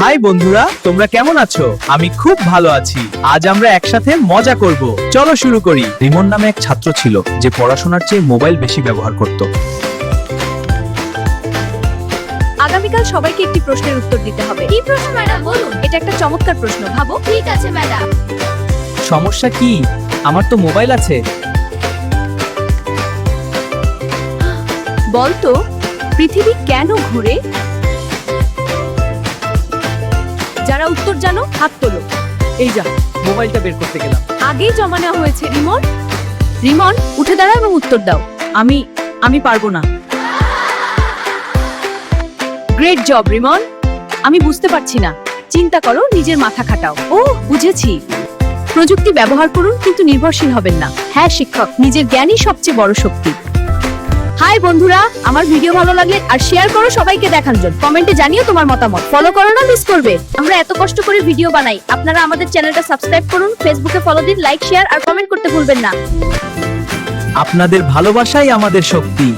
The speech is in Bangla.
হাই বন্ধুরা, তোমরা কেমন আছো? আমি খুব ভালো আছি। আজ আমরা একসাথে মজা করব। চলো শুরু করি। রিমন নামে এক ছাত্র ছিল যে পড়াশোনার চেয়ে মোবাইল বেশি ব্যবহার করত। আগামীকাল সবাইকে একটি প্রশ্নের উত্তর দিতে হবে। কি প্রশ্ন ম্যাডাম বলুন? এটা একটা চমৎকার প্রশ্ন, ভাবো। ঠিক আছে ম্যাডাম। সমস্যা কি? আমার তো মোবাইল আছে। বলতো, পৃথিবী কেন ঘুরে? যারা উত্তর জানো হাত তোলো। এই যা, মোবাইলটা বের করতে গেলাম। আগেই জমা নেওয়া হয়েছে। রিমন, রিমন উঠে দাঁড়াও এবং উত্তর দাও। আমি পারবো না। Great job Rimon. আমি বুঝতে পারছি না। চিন্তা করো, নিজের মাথা খাটাও। ও বুঝেছি। প্রযুক্তি ব্যবহার করুন, কিন্তু নির্ভরশীল হবেন না। হ্যাঁ শিক্ষক, নিজের জ্ঞানই সবচেয়ে বড় শক্তি। হাই বন্ধুরা, আমার ভিডিও ভালো লাগলে আর শেয়ার করো সবাইকে দেখার জন্য। কমেন্টে জানিও তোমার মতামত। ফলো করো না মিস করবে। আমরা এত কষ্ট করে ভিডিও বানাই, আপনারা আমাদের চ্যানেলটা সাবস্ক্রাইব করুন, ফেসবুকে ফলো দিন, লাইক শেয়ার আর কমেন্ট করতে ভুলবেন না। আপনাদের ভালোবাসাই আমাদের শক্তি।